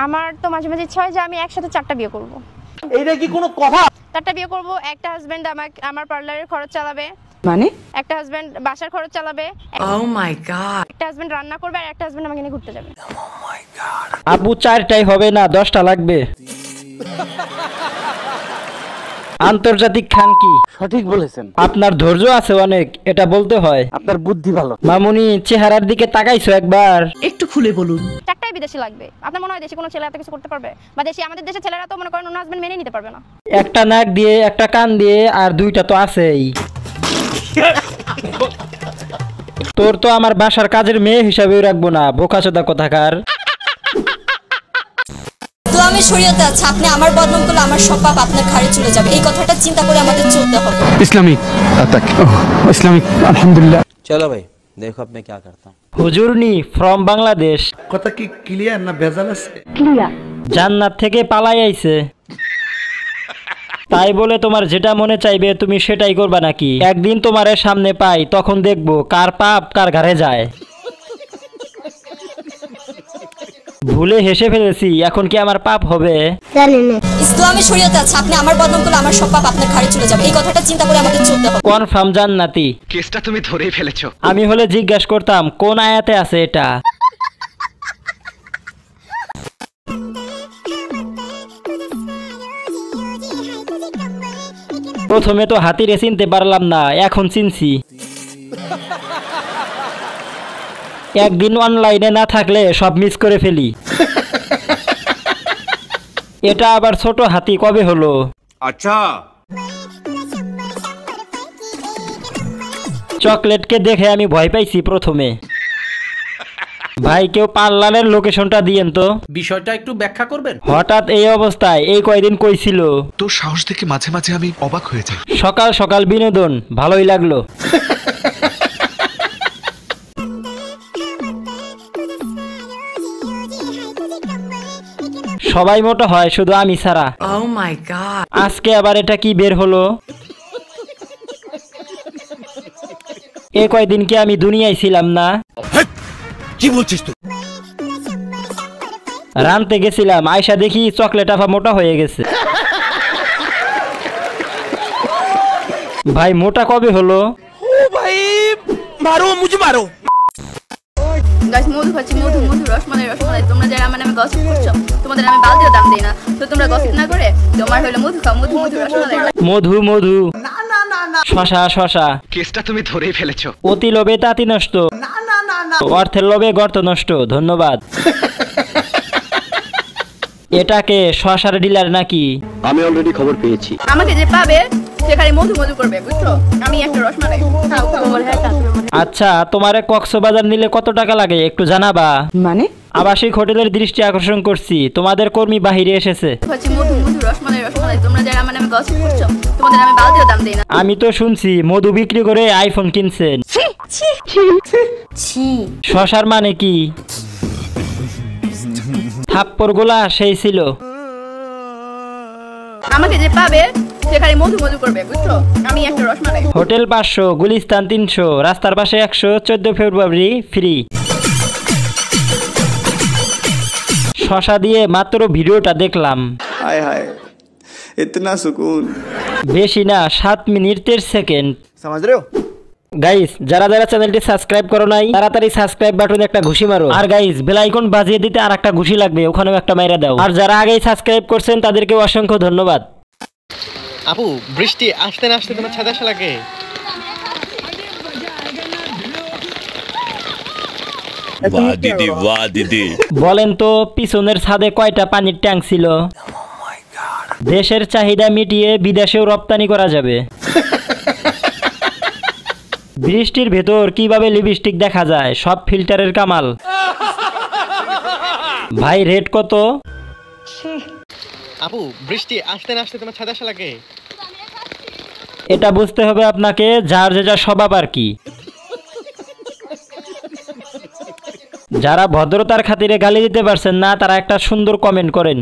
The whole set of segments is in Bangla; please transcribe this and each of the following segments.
আমার তো মাঝে মাঝে ইচ্ছা হয় যে আমি একসাথে 4টা বিয়ে করব। এইটা কি কোনো কথা? 4টা বিয়ে করব, একটা হাজবেন্ড আমার পার্লারের খরচ চালাবে, মানে একটা হাজবেন্ড বাসার খরচ চালাবে, ও মাই গড, একটা হাজবেন্ড রান্না করবে আর একটা হাজবেন্ড আমাকে নিয়ে ঘুরতে যাবে। আপু 4টাই হবে না, 10টা লাগবে। আন্তর্জাতিক খান কি? সঠিক বলেছেন। আপনার ধৈর্য আছে অনেক, এটা বলতে হয়। আপনার বুদ্ধি ভালো। মামুনি চেহারার দিকে তাকাইছো একবার? একটু খুলে বলুন। 4টাই বিদেশি লাগবে। আপনার মনে হয় দেশে কোনো ছেলে এত কিছু করতে পারবে? বা দেশে আমাদের দেশের ছেলেরা তো মনে করেন অন্য হাজবেন্ড মেনে নিতে পারবে না। একটা নাক দিয়ে, একটা কান দিয়ে, আর 2টা তো আছেই। তোর তো আমার বাসার কাজের মেয়ে হিসাবেও রাখবো না, বোকাচোদা কোথাকার। ইসলামী শরীয়তে আছে আপনি আমার বদনাম করলে আমার সব পাপ আপনার ঘাড়ে চলে যাবে। এই কথাটা চিন্তা করে আমাদের চলতে হবে। इस्लामिक इस्लामिक अल्हम्दुलिल्लाह। चलो भाई देखो अब मैं क्या करता हूँ। হুজুরনি ফ্রম বাংলাদেশ। কথা কি ক্লিয়ার না ভেজাল আছে? জান্নাত থেকে পালাই আইছে, তাই বলে তোমার যেটা মনে চাইবে তুমি সেটাই করবা নাকি? একদিন তোমার সামনে পাই, তখন দেখবো কার পাপ কার ঘাড়ে যায়। ভুলে হেসে ফেলেছি, এখন কি আমার পাপ হবে? ইসলামী শরীয়তে আছে আপনি আমার বদনাম করলে আমার সব পাপ আপনার ঘাড়ে চলে যাবে। এই কথাটা চিন্তা করে আমাদের চলতে হবে। কনফার্ম জান্নাতি। কেসটা তুমি ধরেই ফেলেছো। আমি হলে জিজ্ঞাসা করতাম কোন আয়াতে আছে এটা। প্রথমে তো হাতিরে চিনতে পারলাম না, এখন চিনছি। একদিন অনলাইনে না থাকলে সব মিস করে ফেলি। এটা আবার ছোট হাতি কবে হলো? আচ্ছা, চকলেটকে দেখে আমি ভয় পাইছি প্রথমে। ভাই কেউ পার্লারের লোকেশনটা দিয়েন তো। বিষয়টা একটু ব্যাখ্যা করবেন? হঠাৎ এই অবস্থায় এই কয়দিন কই ছিল? তোর সাহস দেখে মাঝে মাঝে আমি অবাক হয়ে যাই। সকাল সকাল বিনোদন, ভালোই লাগলো। সবাই মোটা হয় শুধু আমি ছাড়া। ও মাই গড, আজকে আবার এটা কি বের হলো? এ কয়দিন কি আমি দুনিয়ায় ছিলাম না? কি বলছিস তুই? রানতে গেছিলাম, আয়সা দেখি চকলেট আফা মোটা হয়ে গেছে। ভাই মোটা কবে হলো? ও ভাই মারো, মুঝে মারো। গাইস মধু খাচ্ছি, মধু রসমালাই তোমরা যারা আমার নামে গসিপ করছো তোমাদের আমি বালতিও দাম দেই না। তো তোমরা গসিপ না করে তোমার হলো মধু খাও, মধু রসমালাই। মধু শশা। কেসটা তুমি ধরেই ফেলেছো। অতি লোভে তাঁতি নষ্ট, অর্থের লোভে গর্ত নষ্ট। ধন্যবাদ। এটাকে শশার ডিলার নাকি? আমি অলরেডি খবর পেয়েছি। আমাকে যে পাবে সে খালি মধু করবে, বুঝছো? আমি একটা রসমালাই খাও। আচ্ছা, তোমারে কক্সবাজার নিলে কত টাকা লাগে একটু জানাবা? মানে আবাসিক হোটেলের দৃষ্টি আকর্ষণ করছি, তোমাদের কর্মী বাহিরে এসেছে। খাচ্ছি মধু রসমালাই তোমরা যারা আমার নামে গসিপ করছো তোমাদের আমি বালতিও দাম দেই না। আমি তো শুনছি মধু বিক্রি করে আইফোন কিনছেন। শশার মানে কি? থাপ্পড় গোলা সেই ছিল। আমাকে যে পাবে সে খালি মধু করবে, বুঝছো? আমি একটা রসমালাই। হোটেল 500, গুলিস্তান 300, রাস্তার পাশে 100, 14 ফেব্রুয়ারি ফ্রি। শশা দিয়ে মাত্র ভিডিওটা দেখলাম। हाय हाय इतना सुकून। বেশি না, 7 মিনিট 13 সেকেন্ড। समझ रहे हो? গাইস যারা চ্যানেলটি সাবস্ক্রাইব করো নাই তাড়াতাড়ি সাবস্ক্রাইব বাটনে একটা ঘুষি মারো। আর গাইস বেল আইকন বাজিয়ে দিতে আর একটা ঘুষি লাগবে, ওখানেও একটা মাইরা দাও। আর যারা আগেই সাবস্ক্রাইব করছেন তাদেরকে অসংখ্য ধন্যবাদ। আপু বৃষ্টি আসতে না আসতে তোমার ছাদে আসা লাগে? বাহ দিদি। বলেন তো পিছনের ছাদে কয়টা পানির ট্যাঙ্ক ছিল? দেশের চাহিদা মিটিয়ে বিদেশেও রপ্তানি করা যাবে। বৃষ্টির ভেতর কিভাবে লিপস্টিক দেখা যায়? সব ফিল্টারের কামাল। ভাই রেট কত? আপু বৃষ্টি আসতে না আসতে তোমার ছাদে আসা লাগে? এটা বুঝতে হবে আপনাকে, যার যেটা স্বভাব আর কি। যারা ভদ্রতার খাতিরে গালি দিতে পারছেন না তারা একটা সুন্দর কমেন্ট করেন।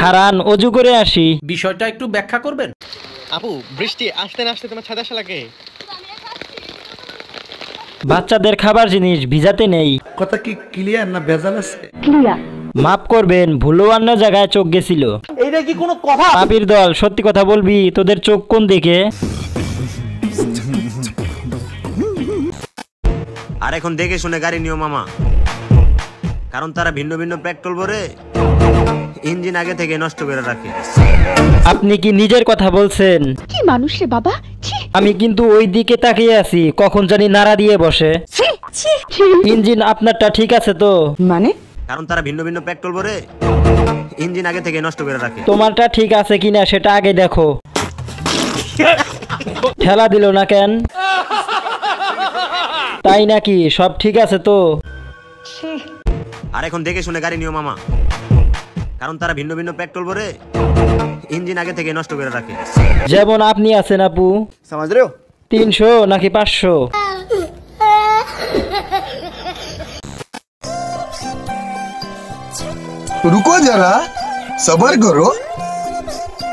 খারান অজু করে আসি। বিষয়টা একটু ব্যাখ্যা করবেন? আপু বৃষ্টি আসতে না আসতে তোমার ছাদে আসা লাগে? বাচ্চাদের খাবার জিনিস ভিজাতে নেই। কথা কি ক্লিয়ার না ভেজাল আছে? মাফ করবেন, ভুলেও অন্য জায়গায় চোখ গেছিল। এইটা কি কোনো কথা? পাপির দল, সত্যি কথা বলবি, তোদের চোখ কোন দিকে? আর এখন দেখে শুনে গাড়ি নিও মামা, কারণ তারা ভিন্ন ভিন্ন পেট্রোল ভরে ইঞ্জিন আগে থেকে নষ্ট করে রাখে। আপনি কি নিজের কথা বলছেন? কি মানুষ রে বাবা। আমি কিন্তু ওই দিকে তাকিয়ে আছি, কখন জানি নাড়া দিয়ে বসে। ইঞ্জিন আপনারটা ঠিক আছে তো? মানে কারণ তারা ভিন্ন ভিন্ন পেট্রোল ভরে ইঞ্জিন আগে থেকে নষ্ট করে রাখে। তোমারটা ঠিক আছে কিনা সেটা আগে দেখো। ঠেলা দিল না কেন? তাই নাকি? সব ঠিক আছে তো? আর এখন দেখে শুনে গাড়ি নিও মামা, কারণ তারা ভিন্ন ভিন্ন পেট্রোল ভরে ইঞ্জিন আগে থেকে নষ্ট করে রাখে। যেমন আপনি আছেন আপু, 300 নাকি 500? रुको जरा सबर करो।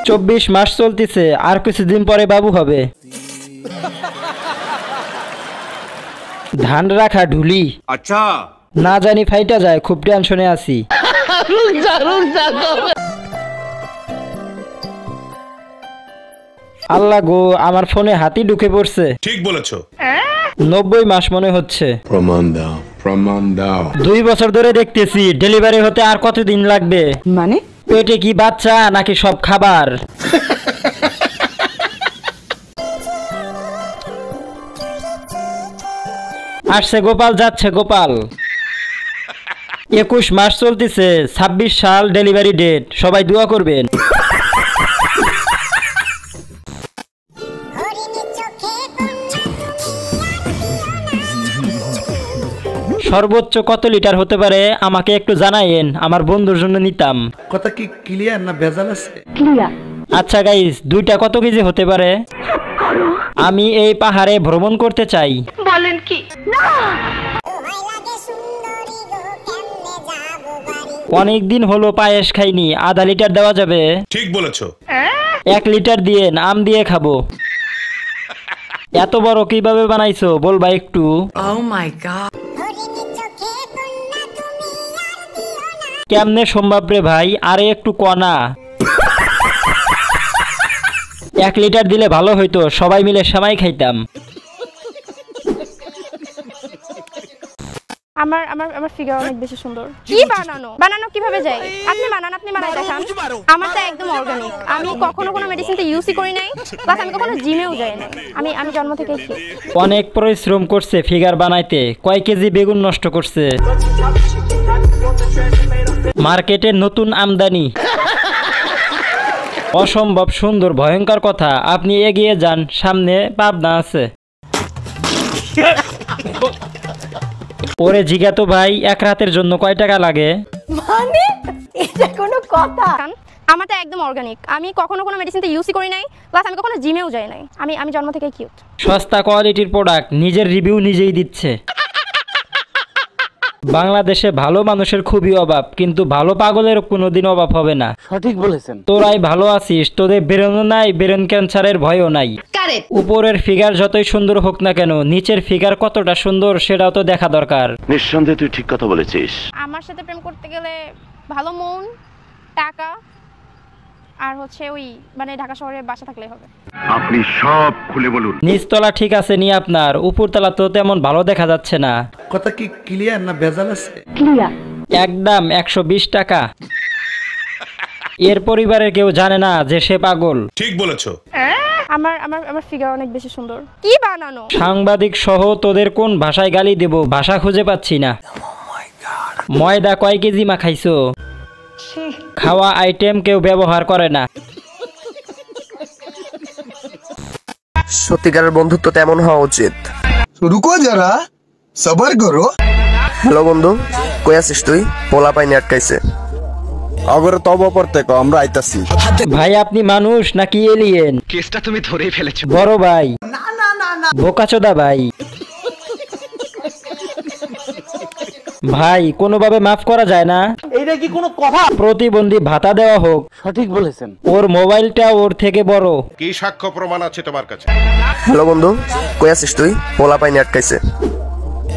24 মাস চলতেছে, আর কিছুদিন পরে বাবু হবে। ধান রাখা ঢুলি, अच्छा না জানি ফাইটা যায়, খুব টেনশনে আছি। আল্লাহ গো, আমার ফোনে হাতি ঢুকে পড়ছে। ठीक বলেছো। 90 মাস মনে হচ্ছে। प्रमाण दाओ 2 বছর ধরে দেখতেছি, ডেলিভারি হতে আর কতদিন লাগবে? মানে পেটে কি বাচ্চা নাকি সব খাবার? আসছে গোপাল, যাচ্ছে গোপাল। 21 মাস চলতেছে, 26 সাল ডেলিভারি ডেট, সবাই দোয়া করবেন। সর্বোচ্চ কত লিটার হতে পারে আমাকে একটু জানাইন, আমার বন্ধুর জন্য নিতাম। কথা কি ক্লিয়ার না ভেজাল আছে? আচ্ছা গাইস, 2টা কত কেজি হতে পারে? আমি এই পাহাড়ে ভ্রমণ করতে চাই। বলেন কি? অনেক দিন হলো পায়েস খাইনি, আধা লিটার দেওয়া যাবে? ঠিক বলেছো। 1 লিটার দিয়েন, আম দিয়ে খাবো। এত বড় কিভাবে বানাইছো বলবা একটু? Oh my god. কেমনে সম্ভব রে ভাই, আরে একটু কনা। 1 লিটার দিলে ভালো হইতো, সবাই মিলে সেমাই খাইতাম। আমার আমার আমার ফিগার অনেক বেশি সুন্দর। কি বানানো কিভাবে যায়? আপনি বানাই দেখান। আমারটা একদম অর্গানিক। আমি কখনো কোনো মেডিসিন তো ইউজই করি নাই, প্লাস আমি কখনো জিমেও যাই না। আমি জন্ম থেকেই ফিট। অনেক পরিশ্রম করছে ফিগার বানাইতে, কয় কেজি বেগুন নষ্ট করছে। মার্কেটে নতুন আমদানি। অসম্ভব সুন্দর, ভয়ঙ্কর কথা। আপনি এগিয়ে যান, সামনে পাবনা আছে। ওরে জিগাতো ভাই, 1 রাতের জন্য কয় টাকা লাগে? মানে এটা কোনো কথা? আমারটা একদম অর্গানিক। আমি কখনো কোনো মেডিসিন তো ইউজই করি নাই, প্লাস আমি কখনো জিমেও যাই নাই। আমি জন্ম থেকেই কিউট। সস্তা কোয়ালিটির প্রোডাক্ট, নিজের রিভিউ নিজেই দিচ্ছে। বাংলাদেশে ভালো মানুষের খুবই অভাব, কিন্তু ভালো পাগলের কোনোদিন অভাব হবে না। সঠিক বলেছেন। তোরাই ভালো আছিস, তোদের বেরোনো নাই, ব্রেন ক্যান্সারের ভয়ও নাই। উপরের ফিগার যতই সুন্দর হোক না কেন, নিচের ফিগার কতটা সুন্দর সেটাও তো দেখা দরকার। নিঃসন্দেহে তুই ঠিক কথা বলেছিস। আমার সাথে প্রেম করতে গেলে ভালো মন, টাকা, আর হচ্ছে ওই মানে ঢাকা শহরে বাসা থাকলেই হবে। আপনি সব খুলে বলুন। নিচতলা ঠিক আছে নি আপনার, উপরতলা তো তেমন ভালো দেখা যাচ্ছে না। কথা কি ক্লিয়ার না ভেজাল আছে? একদম 120 টাকা। এর পরিবারের কেউ জানে না যে সে পাগল। ঠিক বলেছো। আমার ফিগার অনেক বেশি সুন্দর। কি বানানো? সাংবাদিক সহ তোদের কোন ভাষায় গালি দেব, ভাষা খুঁজে পাচ্ছি না। ময়দা কয় কেজি মাখাইছো? খাওয়া আইটেম কেউ ব্যবহার করে না। সত্যিকারের বন্ধুত্ব তেমন হওয়া উচিত। রুকো যারা সবার করো। হ্যালো বন্ধু, কই আছিস তুই? পোলা পাইনি আটকাইছে। আগরে তবা পড়তে কো, আমরা আইতাছি। ভাই আপনি মানুষ নাকি এলিয়েন? কেসটা তুমি ধরেই ফেলেছো। বড় ভাই, বোকাচোদা ভাই। ভাই কোনোভাবে মাফ করা যায় না? এইটা কি কোনো কথা? প্রতিবন্ধী ভাতা দেওয়া হোক। সঠিক বলেছেন। ওর মোবাইলটা ওর থেকে বড়। কি সাক্ষ্য প্রমাণ আছে তোমার কাছে? হ্যালো বন্ধু, কই আছিস তুই? পোলা পাইনি আটকাইছে।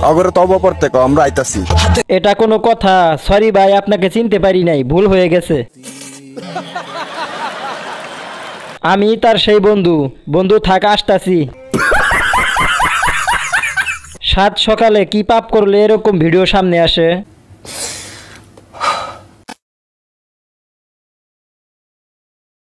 অগরে তবা পড়তে কও আমরা আইতাছি। এটা কোনো কথা? সরি ভাই, আপনাকে চিনতে পারি নাই, ভুল হয়ে গেছে। আমি তার সেই বন্ধু থাক, আসতাছি। সাত সকালে কি পাপ করলে এরকম ভিডিও সামনে আসে?